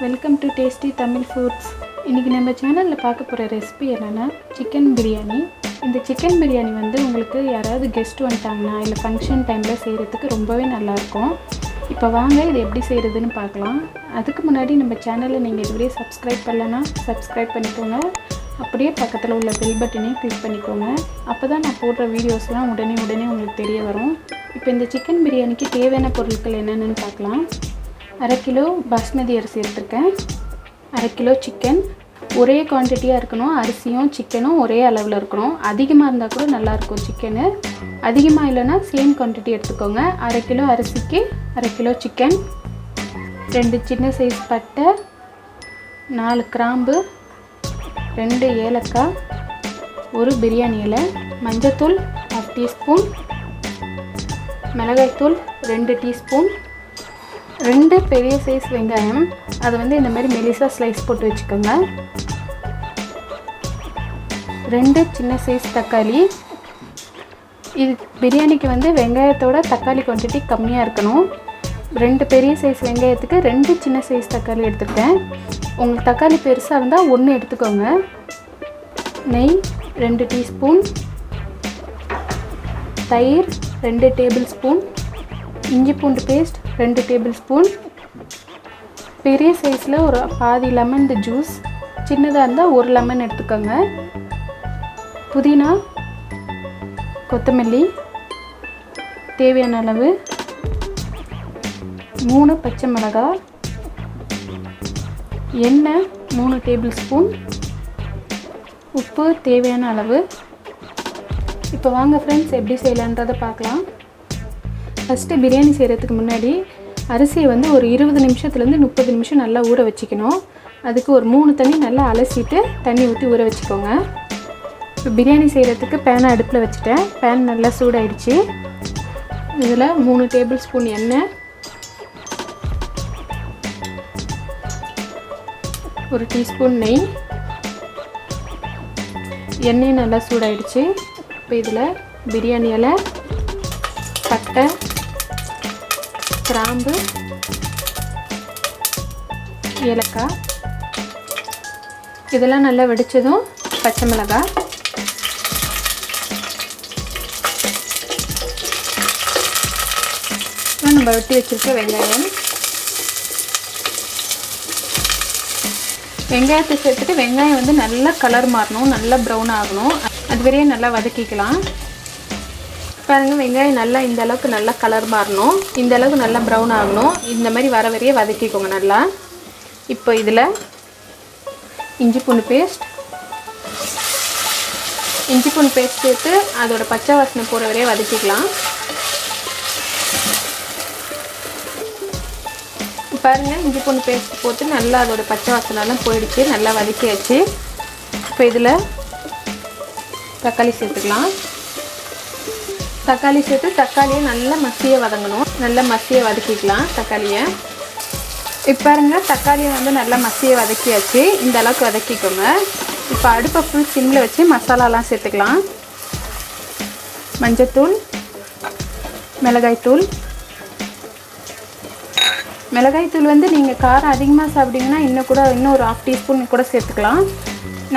Welcome to tasty Tamil foods. இன்றைக்கி நம்ம சேனலில் பார்க்க போகிற ரெசிபி என்னென்னா சிக்கன் பிரியாணி. இந்த சிக்கன் பிரியாணி வந்து உங்களுக்கு யாராவது கெஸ்ட் வந்துட்டாங்கன்னா இல்லை ஃபங்க்ஷன் டைமில் செய்கிறதுக்கு ரொம்பவே நல்லாயிருக்கும். இப்போ வாங்க இது எப்படி செய்கிறதுன்னு பார்க்கலாம். அதுக்கு முன்னாடி நம்ம சேனலில் நீங்கள் இதுவரையே சப்ஸ்கிரைப் பண்ணலன்னா சப்ஸ்கிரைப் பண்ணிக்கோங்க. அப்படியே பக்கத்தில் உள்ள பெல் பட்டனையும் கிளிக் பண்ணிக்கோங்க. அப்போ தான் நான் போடுற வீடியோஸ்லாம் உடனே உங்களுக்கு தெரிய வரும். இப்போ இந்த சிக்கன் பிரியாணிக்கு தேவையான பொருட்கள் என்னென்னு பார்க்கலாம். 1/2 கிலோ பாஸ்மதி அரிசி எடுத்துருக்கேன். 1/2 கிலோ சிக்கன். ஒரே குவான்டிட்டியாக இருக்கணும். அரிசியும் சிக்கனும் ஒரே அளவில் இருக்கணும். அதிகமாக இருந்தால் கூட நல்லாயிருக்கும் சிக்கனு. அதிகமாக இல்லைன்னா சேம் குவான்டிட்டி எடுத்துக்கோங்க. 1/2 கிலோ அரிசிக்கு 1/2 கிலோ சிக்கன், 2 சின்ன சைஸ் பட்டை, 4 கிராம்பு, 2 ஏலக்காய், 1 பிரியாணி இலை, மஞ்சத்தூள் 1/2 டீஸ்பூன், மிளகாய்த்தூள் 2 டீஸ்பூன், 2 பெரிய சைஸ் வெங்காயம், அதை வந்து இந்த மாதிரி மெலிசாக ஸ்லைஸ் போட்டு வச்சுக்கோங்க. 2 சின்ன சைஸ் தக்காளி. இது பிரியாணிக்கு வந்து வெங்காயத்தோட தக்காளி குவான்டிட்டி கம்மியாக இருக்கணும். 2 பெரிய சைஸ் வெங்காயத்துக்கு 2 சின்ன சைஸ் தக்காளி எடுத்துக்கிட்டேன். உங்களுக்கு தக்காளி பெருசாக இருந்தால் 1 எடுத்துக்கோங்க. நெய் 2 டீஸ்பூன், தயிர் 2 டேபிள் ஸ்பூன், இஞ்சி பூண்டு பேஸ்ட் 2 டேபிள் ஸ்பூன், பெரிய சைஸில் ஒரு பாதி லெமன் ஜூஸ், சின்னதாக இருந்தால் 1 லெமன் எடுத்துக்கோங்க. புதினா, கொத்தமல்லி தேவையான அளவு, 3 பச்சை மிளகாய், எண்ணெய் 3 டேபிள் ஸ்பூன், உப்பு தேவையான அளவு. இப்போ வாங்க ஃப்ரெண்ட்ஸ் எப்படி செய்யலான்றதை பார்க்கலாம். ஃபஸ்ட்டு பிரியாணி செய்கிறதுக்கு முன்னாடி அரிசியை வந்து ஒரு 20 நிமிஷத்துலேருந்து 30 நிமிஷம் நல்லா ஊற வச்சுக்கணும். அதுக்கு ஒரு 3 தண்ணி நல்லா அலசிட்டு தண்ணி ஊற்றி ஊற வச்சுக்கோங்க. இப்போ பிரியாணி செய்கிறதுக்கு பேனை அடுப்பில் வச்சுட்டேன். பேன் நல்லா சூடாயிடுச்சு. இதில் 3 டேபிள் ஸ்பூன் எண்ணெய், 1 டீஸ்பூன் நெய். எண்ணெய் நல்லா சூடாயிடுச்சு. இப்போ இதில் பிரியாணி இலை, பட்டை, கிராம்பு, ஏலக்காய் இதெல்லாம் நல்லா வெடிச்சதும் பச்சை மிளகாய், நம்ம வெட்டி வச்சுருக்க வெங்காயம். வெங்காயத்தை சேர்த்துட்டு வெங்காயம் வந்து நல்லா கலர் மாறணும், நல்லா ப்ரௌன் ஆகணும். அது வரையும் நல்லா வதக்கிக்கலாம். பாருங்கள், வெங்காயம் நல்லா இந்த அளவுக்கு நல்லா கலர் மாறணும், இந்த அளவுக்கு நல்லா ப்ரௌன் ஆகணும். இந்த மாதிரி வர வரையே வதக்கிக்கோங்க நல்லா. இப்போ இதில் இஞ்சி பூண்டு பேஸ்ட் சேர்த்து அதோட பச்சை வாசனை போகிற வரையே வதக்கிக்கலாம். பாருங்கள், இஞ்சி பூண்டு பேஸ்ட் போட்டு நல்லா அதோட பச்சை வாசனைலாம் போயிடுச்சு, நல்லா வதக்கியாச்சு. இப்போ இதில் தக்காளி சேர்த்துக்கலாம். தக்காளி சேர்த்து தக்காளியை நல்லா மசிய வதங்கணும். நல்லா மசிய வதக்கிக்கலாம் தக்காளியை. இப்போ பாருங்க, தக்காளியை வந்து நல்லா மசிய வதக்கியாச்சு. இந்த அளவுக்கு வதக்கிக்கோங்க. இப்போ அடுப்பை ஃபுல் சிம்மில் வச்சு மசாலாலாம் சேர்த்துக்கலாம். மஞ்சத்தூள், மிளகாய்த்தூள் வந்து நீங்கள் காரம் அதிகமாக சாப்பிட்டீங்கன்னா இன்னும் ஒரு 1/2 டீஸ்பூன் கூட சேர்த்துக்கலாம்.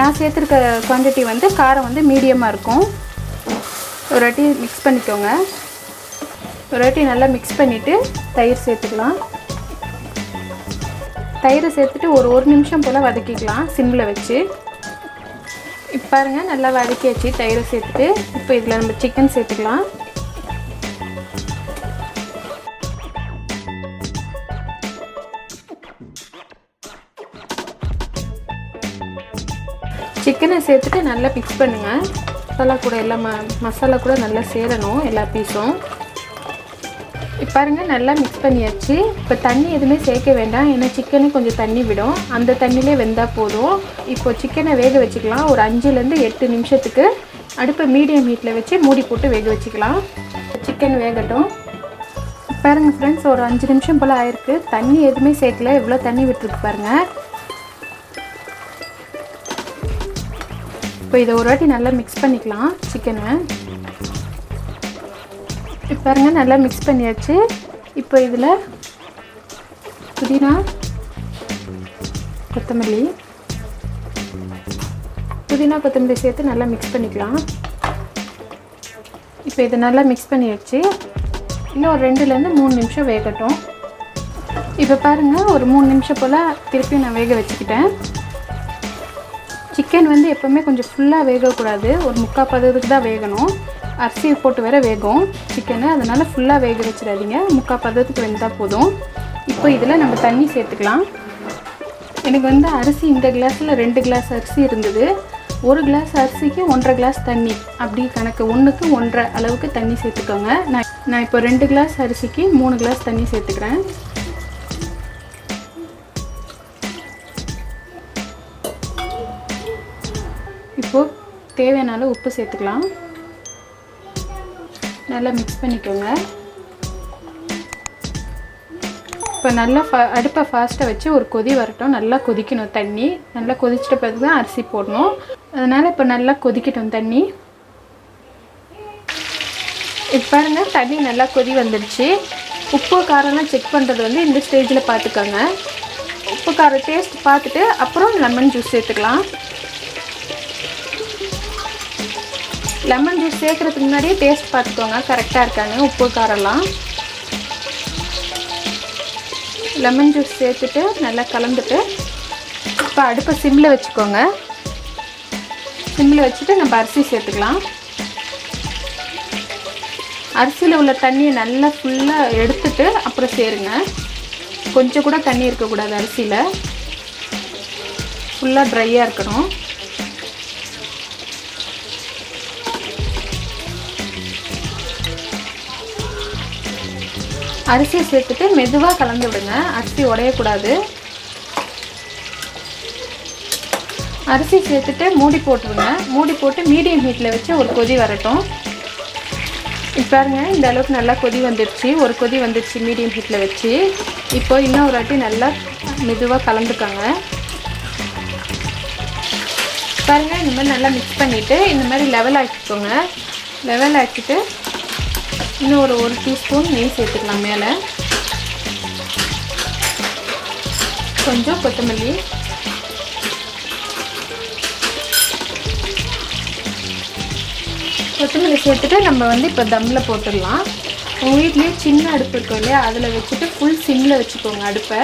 நான் சேர்த்துருக்க குவான்டிட்டி வந்து காரம் வந்து மீடியமாக இருக்கும். ஒரு வாட்டி மிக்ஸ் பண்ணிக்கோங்க. ஒரு வாட்டி நல்லா மிக்ஸ் பண்ணிவிட்டு தயிர் சேர்த்துக்கலாம். தயிரை சேர்த்துட்டு ஒரு நிமிஷம் போல் வதக்கிக்கலாம் சிம்மில் வச்சு. இப்போ பாருங்கள், நல்லா வதக்கியாச்சு தயிரை சேர்த்துட்டு. இப்போ இதில் நம்ம சிக்கன் சேர்த்துக்கலாம். சிக்கனை சேர்த்துட்டு நல்லா மிக்ஸ் பண்ணுங்கள். மசாலா கூட நல்லா சேரணும் எல்லா பீஸும். இப்போ பாருங்கள், நல்லா மிக்ஸ் பண்ணியாச்சு. இப்போ தண்ணி எதுவுமே சேர்க்க வேண்டாம், ஏன்னா சிக்கனே கொஞ்சம் தண்ணி விடும். அந்த தண்ணியிலே வெந்தால் போதும். இப்போ சிக்கனை வேக வச்சுக்கலாம். ஒரு 5லேருந்து 8 நிமிஷத்துக்கு அடுப்பை மீடியம் ஹீட்டில் வச்சு மூடி போட்டு வேக வச்சுக்கலாம். சிக்கன் வேகட்டும். பாருங்கள் ஃப்ரெண்ட்ஸ், ஒரு 5 நிமிஷம் போல் ஆயிருக்கு. தண்ணி எதுவுமே சேர்க்கல, எவ்வளோ தண்ணி விட்டுருக்கு பாருங்கள். இப்போ இதை ஒரு வாட்டி நல்லா மிக்ஸ் பண்ணிக்கலாம் சிக்கனை. இப்போ பாருங்கள், நல்லா மிக்ஸ் பண்ணியாச்சு. இப்போ இதில் புதினா, கொத்தமல்லி, புதினா கொத்தமல்லி சேர்த்து நல்லா மிக்ஸ் பண்ணிக்கலாம். இப்போ இதை நல்லா மிக்ஸ் பண்ணி வச்சு இன்னும் ஒரு 2லேருந்து 3 நிமிஷம் வேகட்டும். இப்போ பாருங்கள், ஒரு 3 நிமிஷம் போல் திருப்பி நான் வேக வச்சுக்கிட்டேன். சிக்கன் வந்து எப்போவுமே கொஞ்சம் ஃபுல்லாக வேகக்கூடாது, ஒரு 3/4 பதத்துக்கு தான் வேகணும். அரிசி போட்டு வேற வேகும் சிக்கனு, அதனால் ஃபுல்லாக வேக வச்சிடாதீங்க, 3/4 பதத்துக்கு வெந்தால் போதும். இப்போ இதில் நம்ம தண்ணி சேர்த்துக்கலாம். எனக்கு வந்து அரிசி இந்த கிளாஸில் 2 கிளாஸ் அரிசி இருந்தது. 1 கிளாஸ் அரிசிக்கு 1.5 கிளாஸ் தண்ணி, அப்படி கணக்கு 1க்கு 1.5 அளவுக்கு தண்ணி சேர்த்துக்கோங்க. நான் இப்போ 2 கிளாஸ் அரிசிக்கு 3 கிளாஸ் தண்ணி சேர்த்துக்கிறேன். இப்போது தேவையான அளவு உப்பு சேர்த்துக்கலாம். நல்லா மிக்ஸ் பண்ணிக்கோங்க. இப்போ நல்லா அடுப்பை ஃபாஸ்ட்டாக வச்சு ஒரு கொதி வரட்டும். நல்லா கொதிக்கணும் தண்ணி. நல்லா கொதிச்சிட்ட பிறகு தான் அரிசி போடணும். அதனால் இப்போ நல்லா கொதிக்கட்டும் தண்ணி. இப்போ பாருங்கள், தண்ணி நல்லா கொதி வந்துடுச்சு. உப்பு காரம்லாம் செக் பண்ணுறது வந்து இந்த ஸ்டேஜில் பார்த்துக்கோங்க. உப்பு காரம் டேஸ்ட் பார்த்துட்டு அப்புறம் லெமன் ஜூஸ் சேர்த்துக்கலாம். லெமன் ஜூஸ் சேர்க்குறதுக்கு முன்னாடியே டேஸ்ட் பார்த்துக்கோங்க கரெக்டாக இருக்காங்க உப்பு காரம்லாம். லெமன் ஜூஸ் சேர்த்துட்டு நல்லா கலந்துட்டு இப்போ அடுப்பை சிம்மில் வச்சுக்கோங்க. சிம்மில் வச்சுட்டு நம்ம அரிசி சேர்த்துக்கலாம். அரிசியில் உள்ள தண்ணியை நல்லா ஃபுல்லாக எடுத்துட்டு அப்புறம் சேருங்க. கொஞ்சம் கூட தண்ணி இருக்கக்கூடாது, அரிசியில் ஃபுல்லாக ட்ரையாக இருக்கணும். அரிசியை சேர்த்துட்டு மெதுவாக கலந்து விடுங்க, அரிசி உடையக்கூடாது. அரிசி சேர்த்துட்டு மூடி போட்டுருங்க. மூடி போட்டு மீடியம் ஹீட்டில் வச்சு ஒரு கொதி வரட்டும். இப்போ பாருங்க, இந்த அளவுக்கு நல்லா கொதி வந்துடுச்சு. ஒரு கொதி வந்துடுச்சு மீடியம் ஹீட்டில் வச்சு. இப்போ இன்னும் ஒரு வாட்டி நல்லா மெதுவாக கலந்துக்கோங்க. பாருங்கள், இந்த மாதிரி நல்லா மிக்ஸ் பண்ணிவிட்டு இந்த மாதிரி லெவல் ஆக்கிக்கோங்க. லெவல் ஆக்கிட்டு இன்னும் ஒரு 1 டீஸ்பூன் நெய் சேர்த்துக்கலாம். மேலே கொஞ்சம் கொத்தமல்லி, சேர்த்துட்டு நம்ம வந்து இப்போ தம்மில் போட்டுடலாம். உங்கள் வீட்லேயே சின்ன அடுப்பு இருக்கும் இல்லையா, அதில் வச்சுட்டு ஃபுல் சிம்மில் வச்சுக்கோங்க. அடுப்பை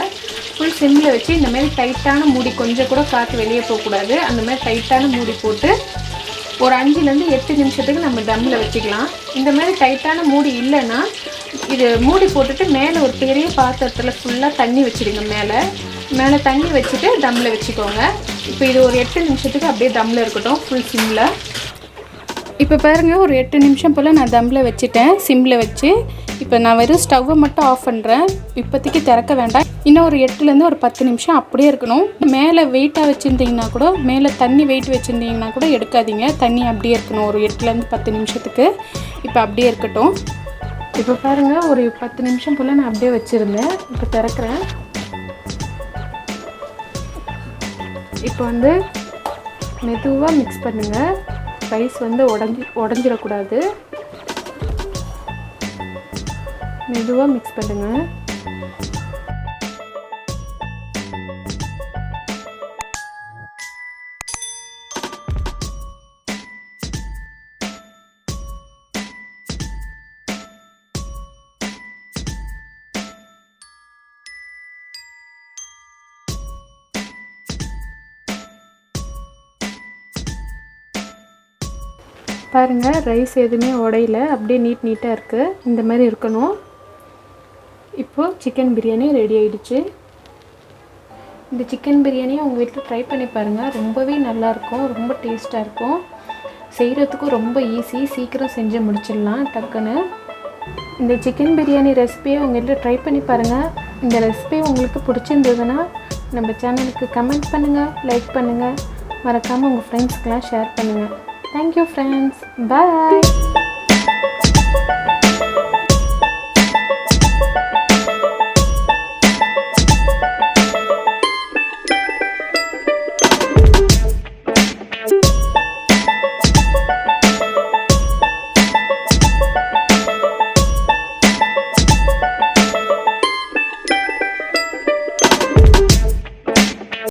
ஃபுல் சிம்மில் வச்சு இந்த மாதிரி டைட்டான மூடி, கொஞ்சம் கூட காற்று வெளியே போகக்கூடாது, அந்த மாதிரி டைட்டான மூடி போட்டு ஒரு 5லேருந்து 8 நிமிஷத்துக்கு நம்ம தம்மில் வச்சுக்கலாம். இந்த மாதிரி டைட்டான மூடி இல்லைன்னா இது மூடி போட்டுட்டு மேலே ஒரு பெரிய பாத்திரத்தில் ஃபுல்லாக தண்ணி வச்சுடுங்க. மேலே தண்ணி வச்சுட்டு தம்மில் வச்சுக்கோங்க. இப்போ இது ஒரு 8 நிமிஷத்துக்கு அப்படியே தம்மில் இருக்கட்டும் ஃபுல் சிம்மில். இப்போ பாருங்கள், ஒரு 8 நிமிஷம் போல் நான் தம்மில் வச்சுட்டேன் சிம்மில் வச்சு. இப்போ நான் வெறும் ஸ்டவ்வை மட்டும் ஆஃப் பண்ணுறேன். இப்போதைக்கு திறக்க வேண்டாம். இன்னும் ஒரு 8லேருந்து ஒரு 10 நிமிஷம் அப்படியே இருக்கணும். மேலே வெயிட்டாக வச்சுருந்தீங்கன்னா கூட, மேலே தண்ணி வெயிட் வச்சுருந்தீங்கன்னா கூட எடுக்காதீங்க. தண்ணி அப்படியே இருக்கணும் ஒரு 8லேருந்து 10 நிமிஷத்துக்கு. இப்போ அப்படியே இருக்கட்டும். இப்போ பாருங்கள், ஒரு 10 நிமிஷம் போல் நான் அப்படியே வச்சுருந்தேன். இப்போ திறக்கிறேன். இப்போ வந்து மெதுவாக மிக்ஸ் பண்ணுங்கள். ரைஸ் வந்து உடஞ்சிடக்கூடாது. மெதுவாக மிக்ஸ் பண்ணுங்கள். பாருங்கள், ரைஸ் எதுவுமே உடையில, அப்படியே நீட்டாக இருக்குது. இந்த மாதிரி இருக்கணும். இப்போது சிக்கன் பிரியாணி ரெடி ஆகிடுச்சு. இந்த சிக்கன் பிரியாணியை உங்கள் வீட்டில் ட்ரை பண்ணி பாருங்கள். ரொம்பவே நல்லாயிருக்கும், ரொம்ப டேஸ்ட்டாக இருக்கும். செய்கிறதுக்கும் ரொம்ப ஈஸி, சீக்கிரம் செஞ்சு முடிச்சிடலாம் டக்குன்னு. இந்த சிக்கன் பிரியாணி ரெசிபியை உங்கள் வீட்டில் ட்ரை பண்ணி பாருங்கள். இந்த ரெசிபி உங்களுக்கு பிடிச்சிருந்ததுன்னா நம்ம சேனலுக்கு கமெண்ட் பண்ணுங்கள், லைக் பண்ணுங்கள், மறக்காமல் உங்கள் ஃப்ரெண்ட்ஸ்க்கெலாம் ஷேர் பண்ணுங்கள். Thank you friends. Bye.